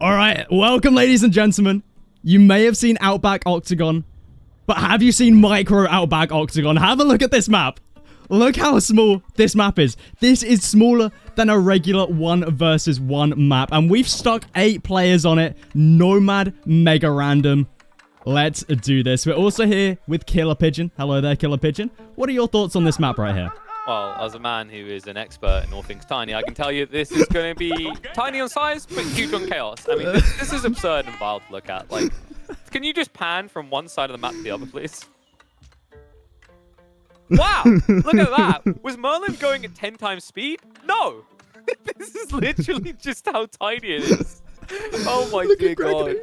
All right, welcome, ladies and gentlemen. You may have seen Outback Octagon, but have you seen Micro Outback Octagon? Have a look at this map. Look how small this map is. This is smaller than a regular 1 versus 1 map, and we've stuck 8 players on it. Nomad Megarandom. Let's do this. We're also here with Killer Pigeon. Hello there, Killer Pigeon. What are your thoughts on this map right here? Well, as a man who is an expert in all things tiny, I can tell you this is going to be tiny on size, but huge on chaos. I mean, this is absurd and wild to look at. Like, can you just pan from one side of the map to the other, please? Wow, look at that. Was Merlin going at 10 times speed? No. This is literally just how tiny it is. Oh my dear God.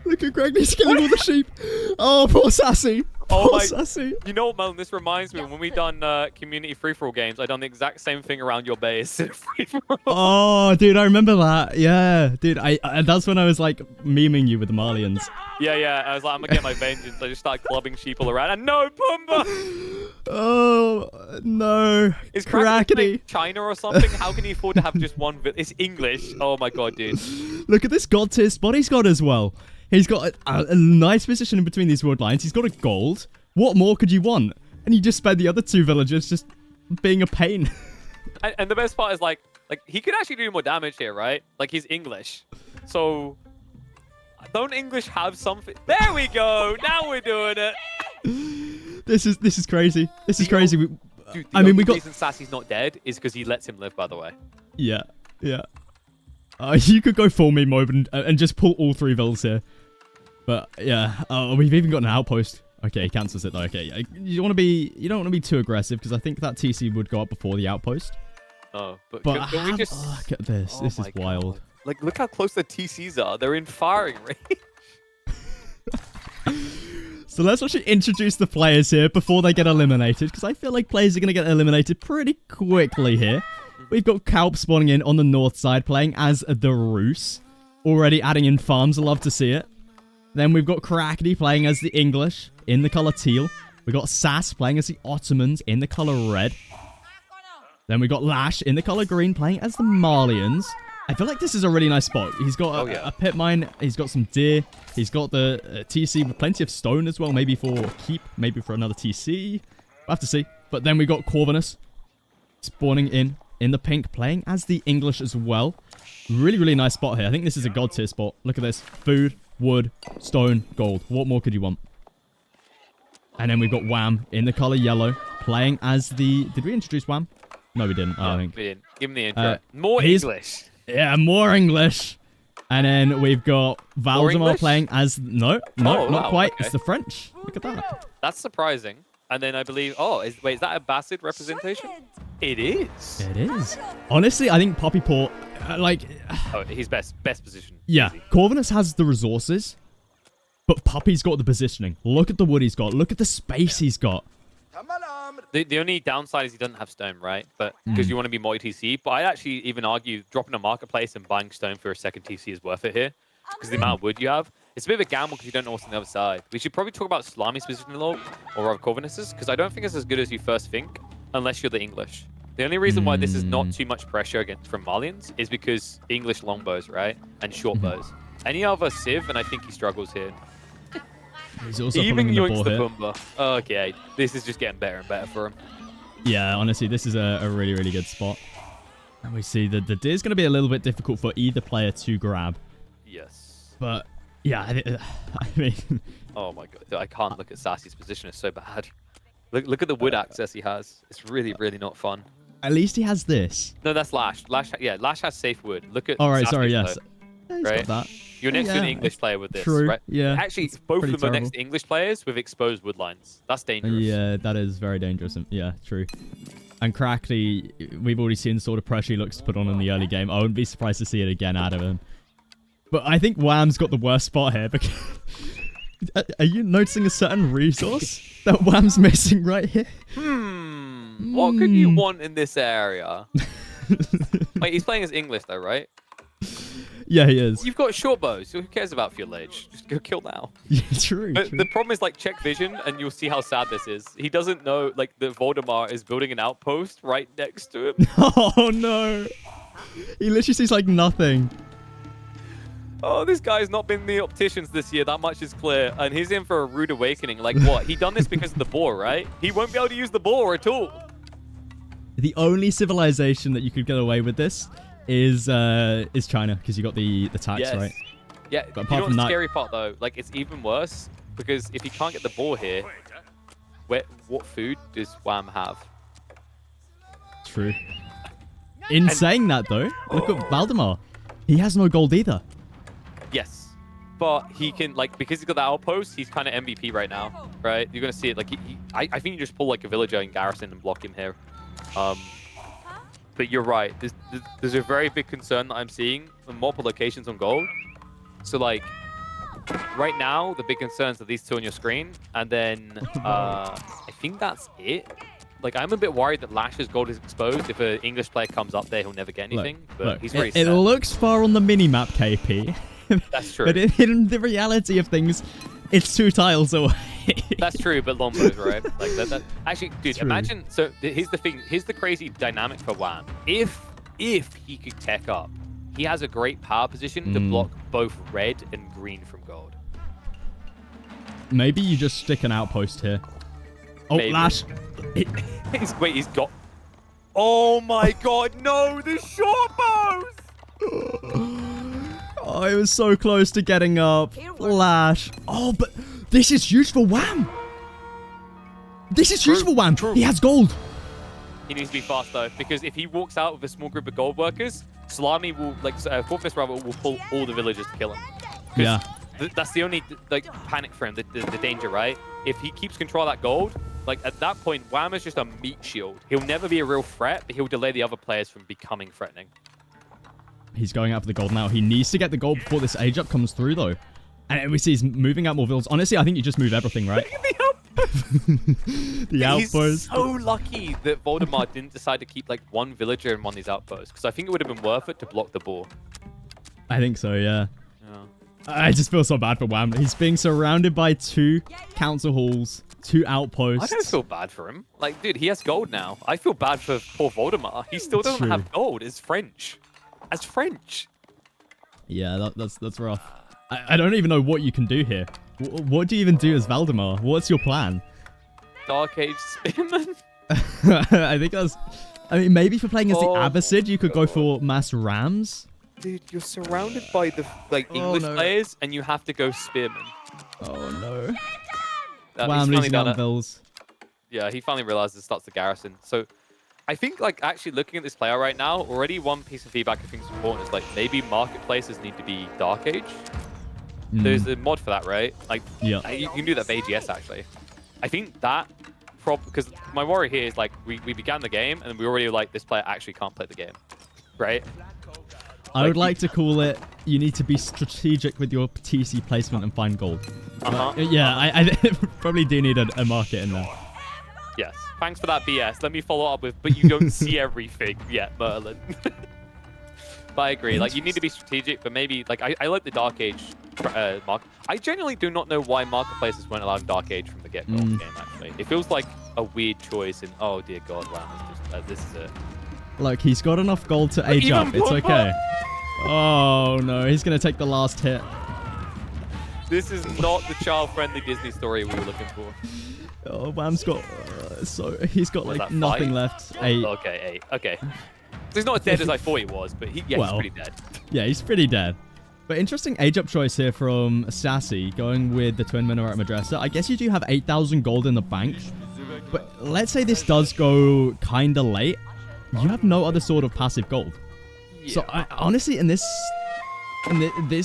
Look at Greg, he's killing all the sheep. Oh, poor Sassy. Oh Sassy. You know what, Merlin? This reminds me when we done community free-for-all games. I done the exact same thing around your base. Oh, dude, I remember that. Yeah, dude, that's when I was like memeing you with the Malians. Yeah. I was like, I'm gonna get my vengeance. I just started clubbing sheep all around. And no, Pumbaa! Oh no! Is Crackety China or something? How can he afford to have just one? It's English. Oh my God, dude! Look at this god tier spot he's got as well. He's got a nice position in between these wood lines. He's got a gold. What more could you want? And you just spend the other 2 villagers just being a pain. And the best part is like he could actually do more damage here, right? Like he's English, so don't English have something? There we go. Now we're doing it. This is crazy. This is crazy. Dude, I mean, we got. The reason Sassy's not dead is because he lets him live. By the way. Yeah. You could go full meme mode and just pull all 3 vills here. But yeah, we've even got an outpost. Okay, he cancels it though. Okay, you don't want to be too aggressive because I think that TC would go up before the outpost. Oh, but can we just look at this? This is wild. Like, look how close the TCs are. They're in firing range. So let's actually introduce the players here before they get eliminated, because I feel like players are going to get eliminated pretty quickly here. We've got Kalp spawning in on the north side, playing as the Roos. Already adding in farms, I love to see it. Then we've got Crackety playing as the English in the color teal. We've got Sass playing as the Ottomans in the color red. Then we've got Lash in the color green playing as the Malians. I feel like this is a really nice spot. He's got a pit mine. He's got some deer. He's got the TC with plenty of stone as well. Maybe for keep. Maybe for another TC. We'll have to see. But then we got Corvinus spawning in the pink, playing as the English as well. Really, really nice spot here. I think this is a god tier spot. Look at this. Food, wood, stone, gold. What more could you want? And then we've got Wham in the color yellow, playing as the... Did we introduce Wham? No, we didn't. I think. We didn't. Give him the intro. More English. Yeah, more English. And then we've got Valdemar playing as... No, not quite. Okay. It's the French. Look at that. That's surprising. And then I believe... Oh, wait, is that Abbasid representation? It is. It is. Honestly, I think Poppy Port... Oh, he's best position. Yeah, easy. Corvinus has the resources, but Poppy's got the positioning. Look at the wood he's got. Look at the space he's got. The only downside is he doesn't have stone, right? But because you want to be multi-TC. But I'd actually even argue dropping a marketplace and buying stone for a second TC is worth it here. Because the amount of wood you have. It's a bit of a gamble because you don't know what's on the other side. We should probably talk about Slamy's position a little, or rather Corvinus's, because I don't think it's as good as you first think, unless you're the English. The only reason why this is not too much pressure against from Malians is because English longbows, right? And short bows. Any other Civ, and I think he struggles here. He's also even yoinks the here. Pumbaa. Okay, this is just getting better and better for him. Yeah, honestly, this is a really, really good spot. And we see that the deer's going to be a little bit difficult for either player to grab. Yes. But, yeah, I mean... Oh my God, I can't look at Sassy's position. It's so bad. Look at the wood access he has. It's really, really not fun. At least he has this. No, that's Lash. Lash has safe wood. Look at. All right, sorry, yes. Yeah, right. That. You're next to an English player with this, True. right? Yeah. Actually, both of them are next to English players with exposed wood lines. That's dangerous. Yeah, that is very dangerous. Yeah, true. And Crackety, we've already seen the sort of pressure he looks to put on in the early game. I wouldn't be surprised to see it again out of him. But I think Wham's got the worst spot here because. Are you noticing a certain resource that Wham's missing right here? What could you want in this area? Wait, he's playing as English though, right? Yeah, he is. You've got short bows, so who cares about village? Just go kill now. Yeah, true. But the problem is, like, check vision, and you'll see how sad this is. He doesn't know, like, that Voldemar is building an outpost right next to him. Oh, no. He literally sees, like, nothing. Oh, this guy's not been in the opticians this year. That much is clear. And he's in for a rude awakening. Like what? He done this because of the boar, right? He won't be able to use the boar at all. The only civilization that you could get away with this is China, because you got the tax, right? Yeah. But You know apart what's from the that, scary part though? Like it's even worse because if he can't get the boar here, what food does Wham have? true. In saying that though, look at Valdemar. He has no gold either. Yes, but he can because he's got the outpost. He's kind of MVP right now, right? You're gonna see it. Like I think you just pull like a villager in garrison and block him here. But you're right. There's a very big concern that I'm seeing in multiple locations on gold. So like right now, the big concerns are these two on your screen, and then I think that's it. Like I'm a bit worried that Lash's gold is exposed. If an English player comes up there, he'll never get anything. But he's very it looks far on the mini-map, KP. That's true. But in the reality of things, it's 2 tiles away. That's true, but Lombo's right. Like that. Actually, dude, True. imagine. So here's the thing. Here's the crazy dynamic for Wham. If he could tech up, he has a great power position to block both red and green from gold. Maybe you just stick an outpost here. Oh, Maybe. Lash. He's got. Oh my God! No, the short bows. Oh, it was so close to getting up. Lash. Oh, but this is huge for Wham. This is huge for Wham. He has gold. He needs to be fast though, because if he walks out with a small group of gold workers, Salami will Fortress Rival will pull all the villagers to kill him. Yeah. That's the only panic for him, the danger, right? If he keeps control of that gold, at that point, Wham is just a meat shield. He'll never be a real threat, but he'll delay the other players from becoming threatening. He's going out for the gold now. He needs to get the gold before this age up comes through, though. And we see he's moving out more villas. Honestly, I think you just move everything, right? The outpost. He's so lucky that Voldemort didn't decide to keep one villager in one of these outposts, because I think it would have been worth it to block the boar. I think so, yeah. I just feel so bad for Wham. He's being surrounded by 2 council halls, 2 outposts. I don't feel bad for him. Dude, he has gold now. I feel bad for poor Voldemort. He still doesn't have gold. It's French. As French. Yeah, that's rough. I don't even know what you can do here. What do you even do as Valdemar? What's your plan? Dark Age Spearman? I think that's... I mean, maybe for playing as the Abbasid, you could go for mass rams. Dude, you're surrounded by the English players, and you have to go Spearman. Oh, no. Wham losing out bills. Yeah, he finally realizes it starts the garrison. So... I think, actually looking at this player right now, already one piece of feedback I think is important is, maybe marketplaces need to be Dark Age. There's a mod for that, right? Yeah. You can do that for AGS, actually. I think that, because my worry here is, we began the game, and we already, this player actually can't play the game, right? I would like to call it, you need to be strategic with your TC placement and find gold. Yeah, I probably do need a market in there. Yes. Thanks for that BS. Let me follow up with, but you don't see everything yet, Merlin. But I agree. You need to be strategic, but maybe, I like the Dark Age market. I genuinely do not know why marketplaces weren't allowed Dark Age from the get-go of the game, actually. It feels like a weird choice, and oh dear God, wow, this is it. Look, he's got enough gold to age up. It's okay. Oh, no. He's going to take the last hit. This is not the child-friendly Disney story we were looking for. Oh, Wham's got... he's got, nothing left. 8. Okay, 8. Okay. So he's not as dead as I thought he was, but he's pretty dead. Yeah, he's pretty dead. But interesting age-up choice here from Sassy, going with the Twin Minaret Madrasa. I guess you do have 8,000 gold in the bank. But let's say this does go kind of late. You have no other sort of passive gold. Yeah. So, honestly, in this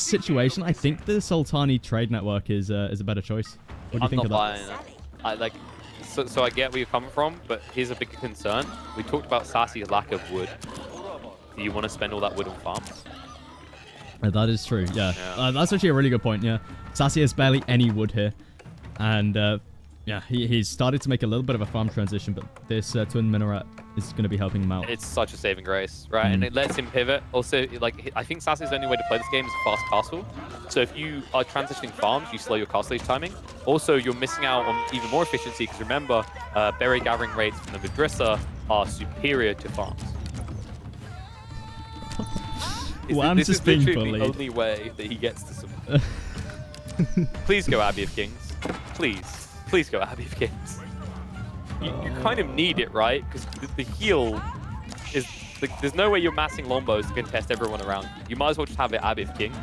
situation, I think the Sultani trade network is a better choice. What do you think of that? So I get where you're coming from, but here's a big concern. We talked about Sassy's lack of wood. Do you want to spend all that wood on farms? That is true, yeah. That's actually a really good point, yeah. Sassy has barely any wood here. And, yeah, he's started to make a little bit of a farm transition, but this Twin Minaret is going to be helping him out. It's such a saving grace, right? And it lets him pivot. Also, I think Sassy's only way to play this game is a fast castle. So if you are transitioning farms, you slow your castle age timing. Also, you're missing out on even more efficiency, because remember, berry gathering rates from the Madrasa are superior to farms. Wham's This just is being literally the bullied. only way that he gets to some. Please go Abbey of Kings. Please go Abbey of Kings. You kind of need it, right? Because the heal is... there's no way you're massing longbows to contest everyone around you. You might as well just have it Abbey of Kings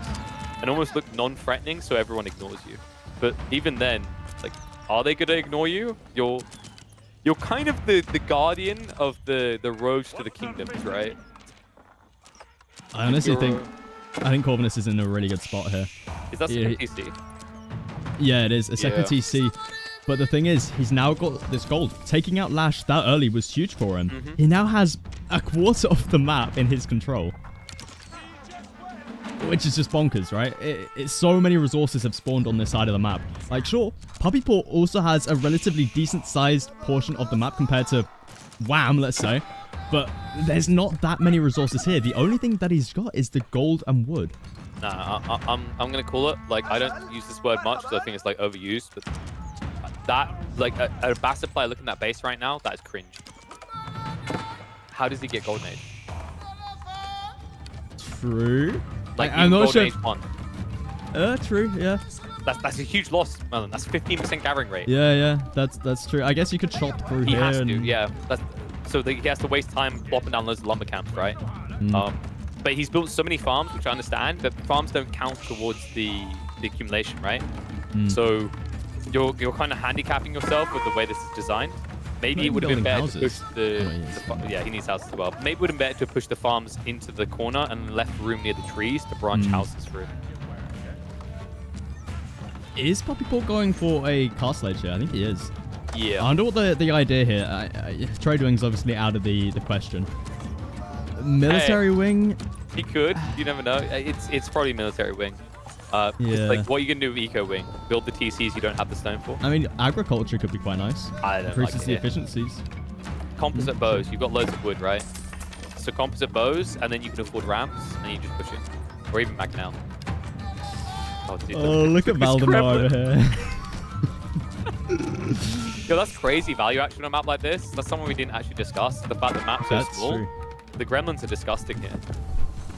and almost look non-threatening so everyone ignores you. But even then, like, are they going to ignore you? You're kind of the guardian of the roads to the kingdoms, right? I honestly think Corvinus is in a really good spot here. Is that second TC? Yeah, it is. A second TC. But the thing is, he's now got this gold. Taking out Lash that early was huge for him. He now has a quarter of the map in his control. Which is just bonkers, right? It's so many resources have spawned on this side of the map. Like, sure, Puppy Paw also has a relatively decent-sized portion of the map compared to Wham, let's say. But there's not that many resources here. The only thing that he's got is the gold and wood. Nah, I'm gonna call it. Like, I don't use this word much because I think it's like overused. But that, like, a Abbasid player looking at base right now, that is cringe. How does he get Golden Age? True. Like, I'm not sure. Age 1. True, yeah. That's a huge loss, Merlin. That's 15% gathering rate. Yeah, that's true. I guess you could chop through He here. has to, yeah. So he has to waste time plopping down loads of lumber camps, right? But he's built so many farms, which I understand, but farms don't count towards the accumulation, right? So you're kind of handicapping yourself with the way this is designed. Maybe it would have been better to push yeah, he needs houses as well. Maybe it would have been better to push the farms into the corner and left room near the trees to branch houses through. Is Puppy Paw going for a castle edge here? I think he is. Yeah. I wonder what the idea here. Trade wing's obviously out of the question. Military wing? He could. You never know. It's probably military wing. Like, what are you going to do with Eco Wing? Build the TCs you don't have the stone for? I mean, agriculture could be quite nice. I don't Increases like the it. efficiencies. Composite bows. You've got loads of wood, right? So composite bows, and then you can afford ramps, and you just push it. Or even Magnell. Oh, dude, Look at Valdemar over here. Yo, that's crazy value action on a map like this. That's something we didn't actually discuss. The fact that maps are small. True. The gremlins are disgusting here.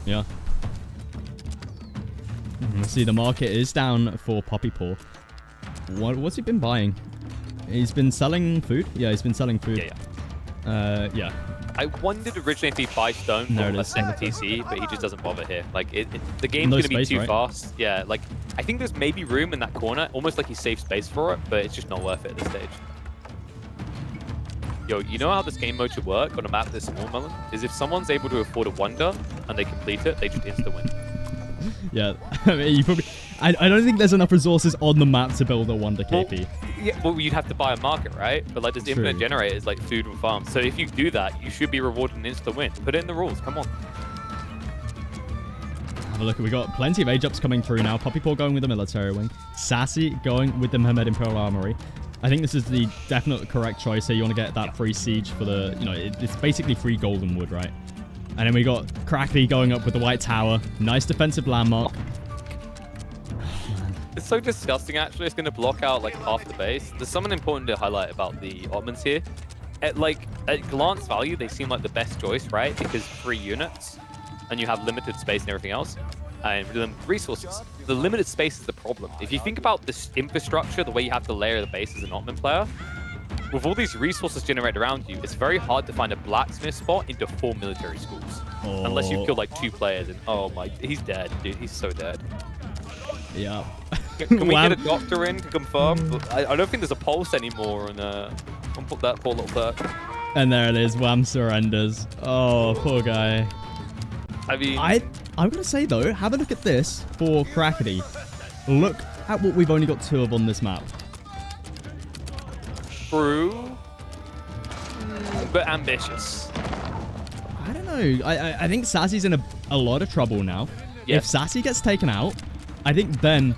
Yeah. See, the market is down for Puppy Paw. What's he been buying? He's been selling food? Yeah, he's been selling food. Yeah. I wondered originally if he'd buy stone for a second TC, but he just doesn't bother here. Like, the game's going to be too fast. Yeah, like, I think there's maybe room in that corner, almost like he saved space for it, but it's just not worth it at this stage. Yo, you know how this game mode should work on a map this small, Melon? Is if someone's able to afford a wonder and they complete it, they just insta-win. Yeah, I mean, you probably... I don't think there's enough resources on the map to build a wonder KP. Well, you'd have to buy a market, right? But like, there's infinite generators like food and farms. So if you do that, you should be rewarded an insta-win. Put it in the rules. Come on. Have a look. We got plenty of age-ups coming through now. Puppy Paw going with the military wing. Sassy going with the Mehmed Imperial Armory. I think this is the definite correct choice here. You want to get that free siege for the... You know, it's basically free golden wood, right? And then we got Crackly going up with the White Tower. Nice defensive landmark. It's so disgusting, actually. It's going to block out, like, half the base. There's something important to highlight about the Ottomans here. At glance value, they seem like the best choice, right? Because 3 units, and you have limited space and everything else, and resources. The limited space is the problem. If you think about this infrastructure, the way you have to layer the base as an Ottoman player, with all these resources generated around you, it's very hard to find a blacksmith spot into 4 military schools. Unless you kill, like, 2 players, and oh my... He's dead, dude. He's so dead. Yeah. Can we get a doctor in to confirm? I don't think there's a pulse anymore, and put that poor little clerk. And there it is. Wham surrenders. Oh, poor guy. I mean... I'm going to say, though, have a look at this for Crackety. Look at what we've only got 2 of on this map. True. But ambitious. I don't know. I think Sassy's in a lot of trouble now. If Sassy gets taken out, I think then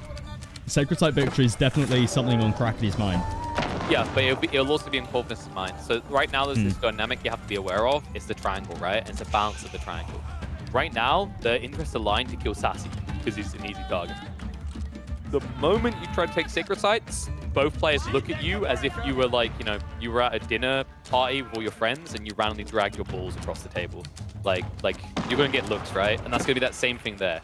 Sacred Site victory is definitely something on Crackety's mind. Yeah, but it'll also be in Corvinus' mind. So right now there's this dynamic you have to be aware of. It's the triangle, right? It's a balance of the triangle. Right now, the interests align to kill Sassy because he's an easy target. The moment you try to take Sacred Sites, both players look at you as if you were like, you know, you were at a dinner party with all your friends and you randomly dragged your balls across the table. Like you're going to get looks, right? And that's going to be that same thing there.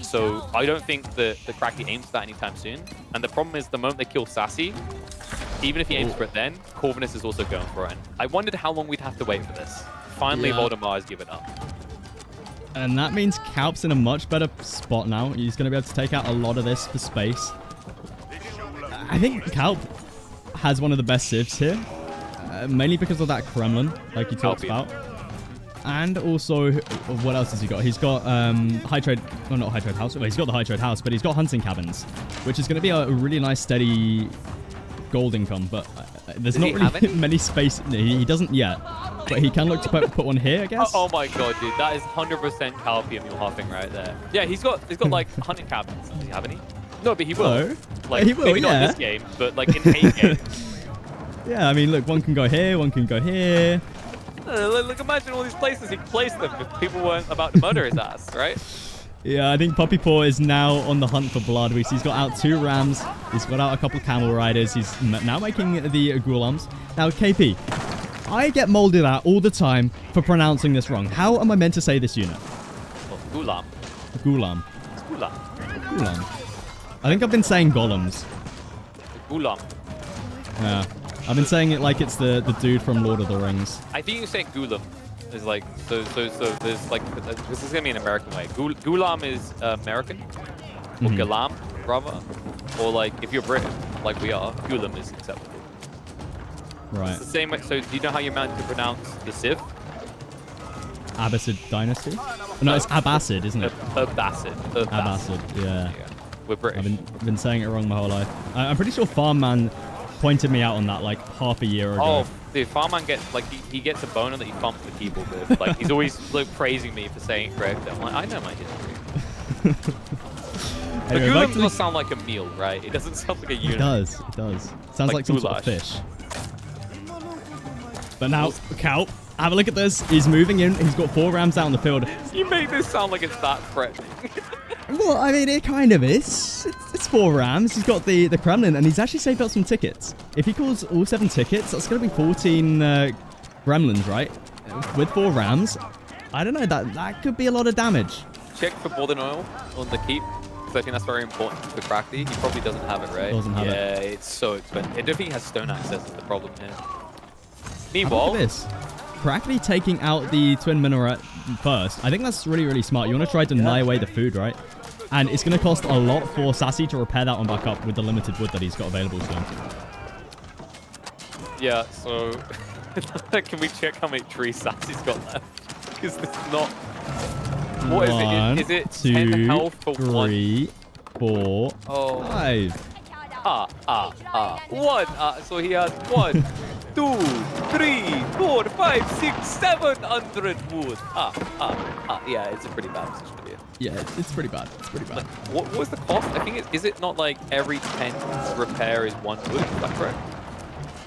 So I don't think the Cracky aims for that anytime soon. And the problem is the moment they kill Sassy, even if he aims for it then, Corvinus is also going for it. And I wondered how long we'd have to wait for this. Finally, Voldemar has given up. And that means Kalp's in a much better spot now. He's going to be able to take out a lot of this for space. I think Kalp has one of the best civs here. Mainly because of that Kremlin, like you talked about. And also, what else has he got? He's got high trade, well, not high trade house. Well, he's got the high trade house, but he's got hunting cabins, which is going to be a really nice, steady gold income. But there's not really many space. He doesn't yet, but he can look to put one here, I guess. Oh my god, dude, that is 100% Calpium you're huffing right there. Yeah, he's got like hunting cabins. Does he have any? No, but he will. No. Like he will, maybe not in this game, but like in a game. Yeah, I mean, look, one can go here, one can go here. Look, imagine all these places he could place them if people weren't about to murder his ass, right? Yeah, I think Puppy Paw is now on the hunt for blood. He's got out 2 rams. He's got out a couple camel riders. He's now making the Ghulams. Now, KP, I get molded out all the time for pronouncing this wrong. How am I meant to say this unit? Well, Ghulam. Ghulam. It's Ghulam. Ghulam. I think I've been saying golems. Ghulam. Yeah. I've been saying it like it's the dude from Lord of the Rings. I think you say Ghulam. Is like so there's like this is gonna be an American way. Ghulam is American, or Ghulam rather, or like if you're British like we are, Ghulam is acceptable. Right. It's the same way. So do you know how you're meant to pronounce the Civ? Abbasid Dynasty? No, it's Abbasid, isn't it? Abbasid. Abbasid, yeah. We're British. I've been saying it wrong my whole life. I'm pretty sure Farm Man pointed me out on that like half a year ago. Oh, dude, Farman gets like he gets a boner that he thumps the keyboard with. Like he's always like praising me for saying it correct. I'm like, I know my history. But Anyway, Ghulam does sound like a meal, right? It doesn't sound like a unit. It does. It does. Sounds like some sort of fish. But now, Kalp, have a look at this. He's moving in. He's got 4 rams out on the field. You make this sound like it's that threatening. Well, I mean, it kind of is. It's 4 rams. He's got the Kremlin, and he's actually saved up some tickets. If he calls all 7 tickets, that's going to be 14 gremlins, right? With 4 rams. I don't know. That could be a lot of damage. Check for Borden oil on the keep, because I think that's very important for Crackly. He probably doesn't have it, right? Doesn't have it. Yeah, it's so expensive. I don't think he has stone access is the problem here. Look Meanwhile, at this. Crackly taking out the twin minaret first. I think that's really, really smart. You want to try to deny away the food, right? And it's going to cost a lot for Sassy to repair that one back up with the limited wood that he's got available to him. yeah, so can we check how many trees Sassy's got left? Because this is not... What is it? Is it 10 health for 3, 4, 5. 1. So he has 1, 2, 3, 4, 5, 6, 700 wood. Yeah, it's a pretty bad position to be in. Yeah, it's pretty bad. It's pretty bad. Like, what was the cost? I think is it not like every 10 repair is 1 wood? Is that correct?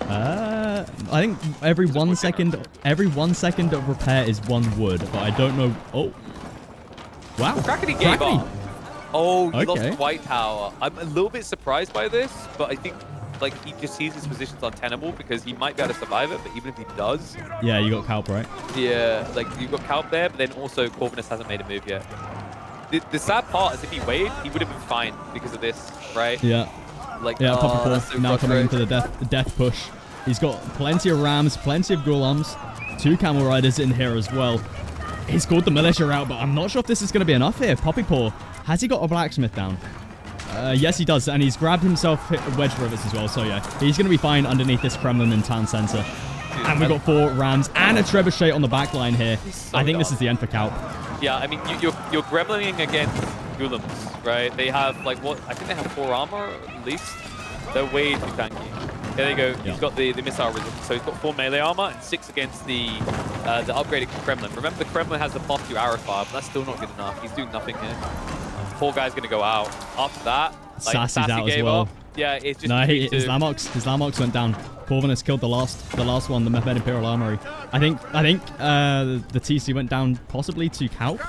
I think every 1 second of repair is 1 wood, but I don't know. Oh, wow! Crackety gave up. Oh, he lost the White Tower. I'm a little bit surprised by this, but I think like he just sees his positions untenable because he might be able to survive it, but even if he does... Yeah, you got Kalp, right? Yeah, like you've got Kalp there, but then also Corvinus hasn't made a move yet. The sad part is if he waited, he would have been fine because of this, right? Yeah. Like, yeah, Puppy so now coming into the death push. He's got plenty of rams, plenty of ghulams, 2 camel riders in here as well. He's called the militia out, but I'm not sure if this is going to be enough here. Poppy Paw, has he got a blacksmith down? Yes, he does, and he's grabbed himself wedge rivets as well, so yeah, he's going to be fine underneath this Kremlin in town center. And we've got 4 rams and a trebuchet on the back line here. So I think this is the end for Kalp. Yeah, I mean, you're gremlining against Ghulams, right? They have, like, what? I think they have 4 armor, at least. They're way too tanky. There you go. Yeah. He's got the missile resistance, so he's got 4 melee armor and 6 against the upgraded Kremlin. Remember, the Kremlin has the +2 arrow fire, but that's still not good enough. He's doing nothing here. Poor guy's gonna go out. After that, like, Sassy's Sassy out as gave well. up. Yeah, it's just No, his Lamox went down. Corvinus killed the last one, the Mehmed Imperial Armory. I think the TC went down possibly to Kalp.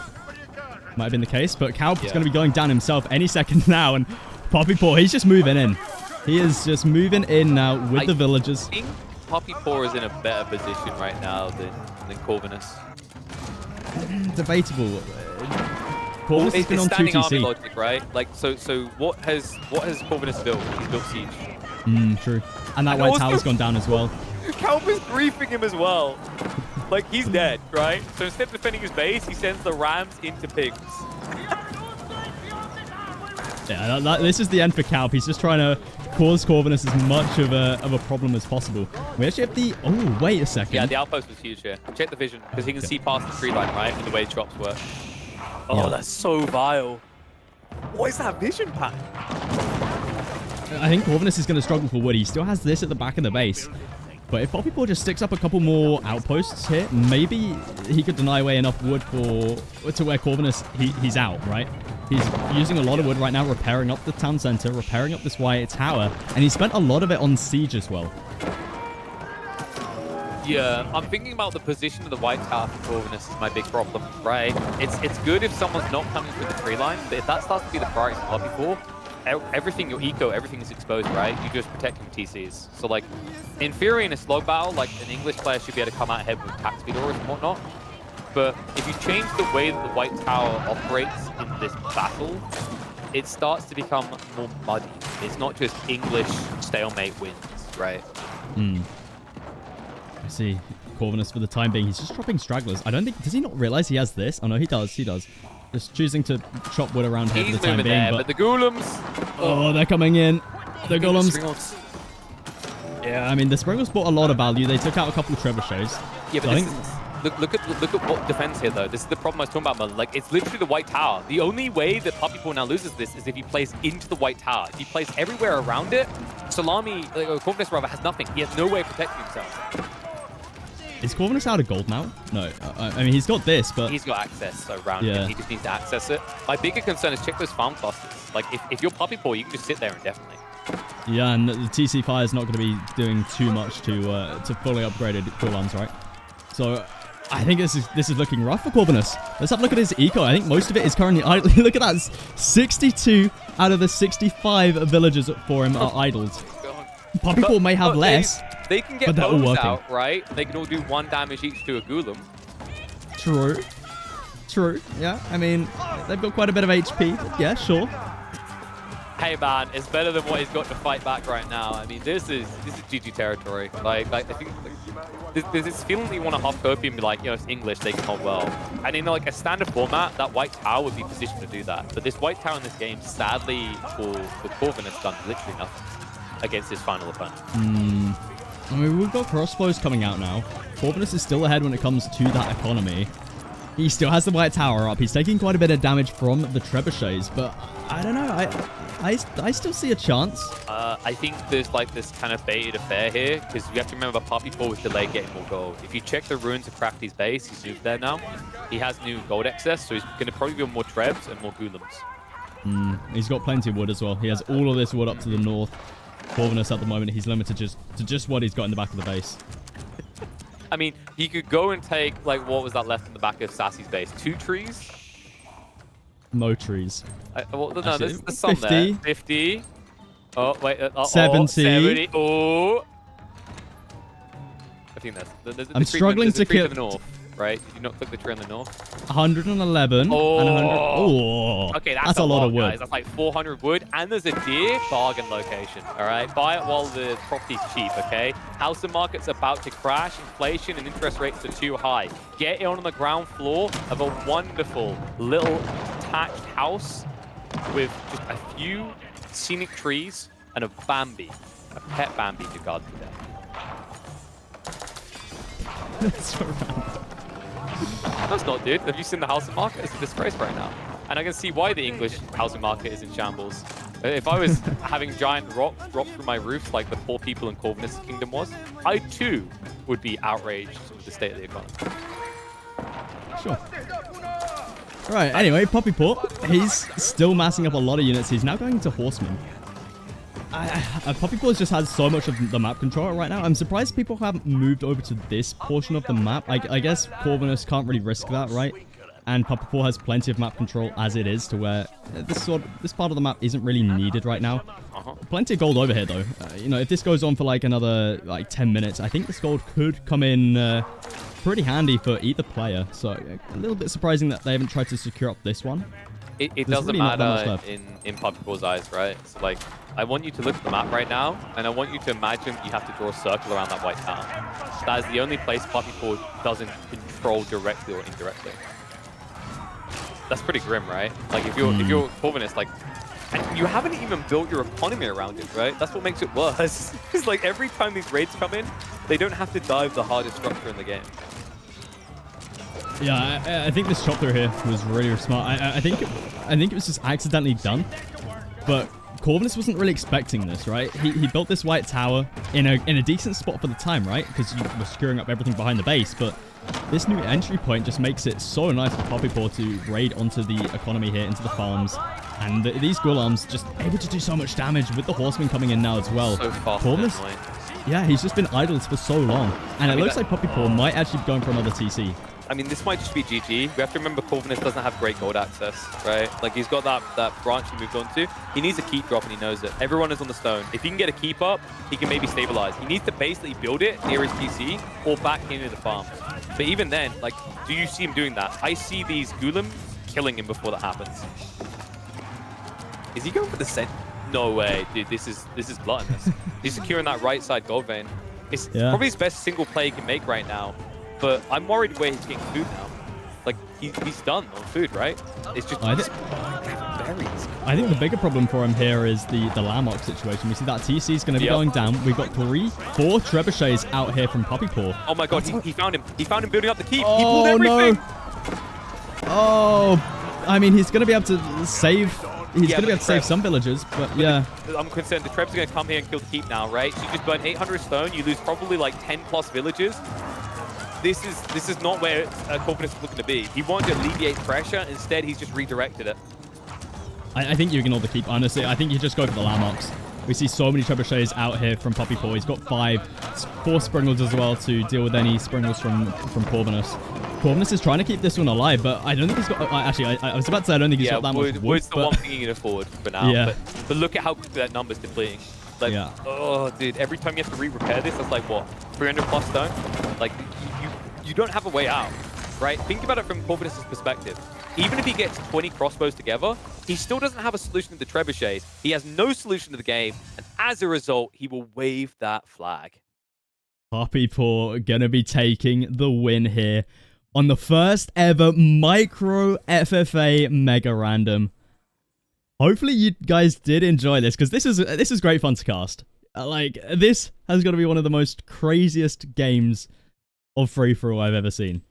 Might have been the case, but Kalp is going to be going down himself any second now, and Poppy Paw, he's just moving in. He is just moving in now with the villagers. I think Poppy Paw is in a better position right now than Corvinus. Debatable. Well, Corvus has it's been on standing army 2TC. logic, right? Like, so what has Corvinus built? He's built siege. True. And that And white also- tower's gone down as well. Kalp is griefing him as well. Like, he's dead, right? So instead of defending his base, he sends the rams into pigs. Yeah, this is the end for Kalp. He's just trying to cause Corvinus as much of a problem as possible. We actually have the... Oh, wait a second. Yeah, the outpost was huge here. Check the vision, because he can see past the tree line, right? And the way chops work. Oh, Yeah. that's so vile. What is that vision pattern? I think Corvinus is going to struggle for wood. He still has this at the back of the base. But if Poppy Paw just sticks up a couple more outposts here, maybe he could deny away enough wood to where Corvinus, he's out, right? He's using a lot of wood right now, repairing up the town center, repairing up this white tower, and he spent a lot of it on siege as well. Yeah, I'm thinking about the position of the white tower for Corvinus is my big problem, right? It's good if someone's not coming through the tree line, but if that starts to be the priority for Poppy Paw, everything, your eco, everything is exposed, right? You just protect your TCs. So, like, in theory, in a slog battle, like, an English player should be able to come out ahead with attack speed orders and whatnot. But if you change the way that the white tower operates in this battle, it starts to become more muddy. It's not just English stalemate wins, right? I see. Corvinus, for the time being, he's just dropping stragglers. I don't think... Does he not realize he has this? Oh, no, he does. He does. Just choosing to chop wood around here He's for the time moving being. there, but the golems... Oh, they're coming in. The golems... Springles. Yeah, I mean, the Springles brought a lot of value. They took out a couple of trebuchets. Yeah, but So I this is, look at what defense here, though. This is the problem I was talking about, Merlin. Like, it's literally the white tower. The only way that Poppy Paw now loses this is if he plays into the white tower. If he plays everywhere around it, Salami, or Corvinus rather, has nothing. He has no way of protecting himself. Is Corvinus out of gold now? No. I mean, he's got this, but... He's got access around Yeah. him. He just needs to access it. My bigger concern is check those farm clusters. Like, if you're Poppy Paw, you can just sit there indefinitely. Yeah, and the TC Fire is not going to be doing too much to fully upgraded cool arms, right? So I think this is looking rough for Corvinus. Let's have a look at his eco. I think most of it is currently idle. Look at that. 62 out of the 65 villagers for him are idled. Poppy Paw may have less. They can get but they're all bows working. out, right? They can all do 1 damage each to a golem. True. True. Yeah, I mean, they've got quite a bit of HP. Yeah, sure. Hey man, it's better than what he's got to fight back right now. I mean, this is GG territory. Like I think there's this feeling that you want to half copy and be like, you know, it's English, they can hold well. And in like a standard format, that white tower would be positioned to do that. But this white tower in this game, sadly for Corvin, has done literally nothing against his final opponent. I mean, we've got crossbows coming out now. Corvinus is still ahead when it comes to that economy. He still has the white tower up. He's taking quite a bit of damage from the trebuchets, but I don't know. I still see a chance. I think there's like this kind of baited affair here, because you have to remember Poppy Paw was delayed getting more gold. If you check the ruins of Crafty's base, he's moved there now. He has new gold excess, so he's going to probably build more trebs and more golems. He's got plenty of wood as well. He has all of this wood up to the north. Corvinus at the moment, he's limited to just what he's got in the back of the base. I mean, he could go and take, like, what was that left in the back of Sassy's base? 2 trees? No trees. Well, no, Actually, there's some 50. there. 50. Oh, wait. 70. 70. Oh. I think that's... I'm struggling to kill... kill... to the north, right? Did you not click the tree on the north? 111 Oh. and 100... Oh. Okay, that's a lot of wood. Guys. That's like 400 wood. And there's a deer bargain location, all right? Buy it while the property's cheap, okay? House and market's about to crash. Inflation and interest rates are too high. Get it on the ground floor of a wonderful little detached house with just a few scenic trees and a Bambi, a pet Bambi to guard you there. That's so random. That's not, dude. Have you seen the housing market? It's a disgrace right now. And I can see why the English housing market is in shambles. If I was having giant rocks drop through my roofs like the poor people in Corvinus' kingdom was, I too would be outraged with the state of the economy. Sure. Right, anyway, Poppy Paw, he's still massing up a lot of units. He's now going to Horsemen. Poppy Paw just has so much of the map control right now. I'm surprised people haven't moved over to this portion of the map. I guess Corvinus can't really risk that, right? And Poppy Paw has plenty of map control as it is, to where this part of the map isn't really needed right now. Plenty of gold over here, though. You know, if this goes on for like another 10 minutes, I think this gold could come in pretty handy for either player. So a little bit surprising that they haven't tried to secure up this one. It doesn't really matter in people's eyes, right? So like, I want you to look at the map right now, and I want you to imagine you have to draw a circle around that white town. That is the only place people doesn't control directly or indirectly. That's pretty grim, right? Like if you're Corvinus, like, and you haven't even built your economy around it, right? That's what makes it worse. Because like every time these raids come in, they don't have to dive the hardest structure in the game. Yeah, I think this chop through here was really smart. I think it was just accidentally done, but Corvinus wasn't really expecting this, right? He built this white tower in a decent spot for the time, right? Because you were screwing up everything behind the base, but this new entry point just makes it so nice for Poppypaw to raid onto the economy here, into the farms. And these Gulams just able to do so much damage with the horsemen coming in now as well. So fast. Corvinus, yeah, he's just been idle for so long. And it looks like Poppypaw might actually be going for another TC. I mean, this might just be GG. We have to remember Corvinus doesn't have great gold access, right? Like, he's got that branch he moved on to. He needs a keep drop, and he knows it. Everyone is on the stone. If he can get a keep up, he can maybe stabilize. He needs to basically build it near his TC or back into the farms. But even then, like, do you see him doing that? I see these Gulams killing him before that happens. Is he going for the cent? No way, dude. This is gluttonous. He's securing that right side gold vein. It's probably his best single play he can make right now. But I'm worried where he's getting food now. Like, he's done on food, right? It's just berries. I think the bigger problem for him here is the Lamok situation. We see that TC is going to be going down. We've got 4 trebuchets out here from Poppypaw. Oh my god, he found him. He found him building up the keep. He pulled everything. No. Oh, I mean, he's going to be able to save... He's going to be able to save some villagers, but yeah. I'm concerned the Trebs are going to come here and kill the keep now, right? So you just burn 800 stone. You lose probably like 10 plus villages. This is not where Corvinus is looking to be. He wanted to alleviate pressure. Instead, he's just redirected it. I think you can all the keep, honestly. I think you just go for the Lamoks. We see so many trebuchets out here from Poppypaw. He's got 4 Springles as well to deal with any Springles from Corvinus. Corvinus is trying to keep this one alive, but I don't think he's got... Actually, I was about to say I don't think he's got that much wood. Wood's the one thing he can afford for now. Yeah. But look at how that number's depleting. Like, oh, dude, every time you have to re-repair this, that's like, what, 300 plus stone? Like, you don't have a way out, right? Think about it from Corvinus' perspective. Even if he gets 20 crossbows together, he still doesn't have a solution to the trebuchets. He has no solution to the game, and as a result, he will wave that flag. Poppypaw gonna be taking the win here on the first ever micro FFA Megarandom. Hopefully you guys did enjoy this, because this is great fun to cast. Like, this has got to be one of the most craziest games of free-for-all I've ever seen.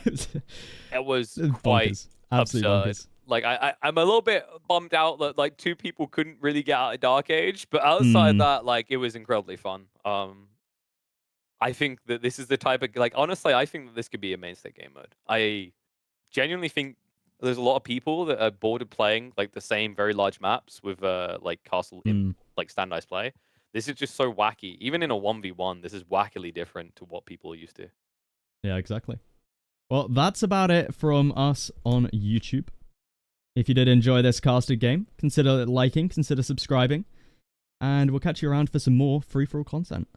It was quite absurd. Like, I'm a little bit bummed out that, like, 2 people couldn't really get out of Dark Age, but outside of that, like, it was incredibly fun. I think that this is the type of, like, honestly, I think that this could be a mainstay game mode. I genuinely think there's a lot of people that are bored of playing, like, the same very large maps with, like, castle, like, standardized play. This is just so wacky. Even in a 1v1, this is wackily different to what people are used to. Yeah, exactly. Well, that's about it from us on YouTube. If you did enjoy this casted game, consider liking, consider subscribing, and we'll catch you around for some more free-for-all content.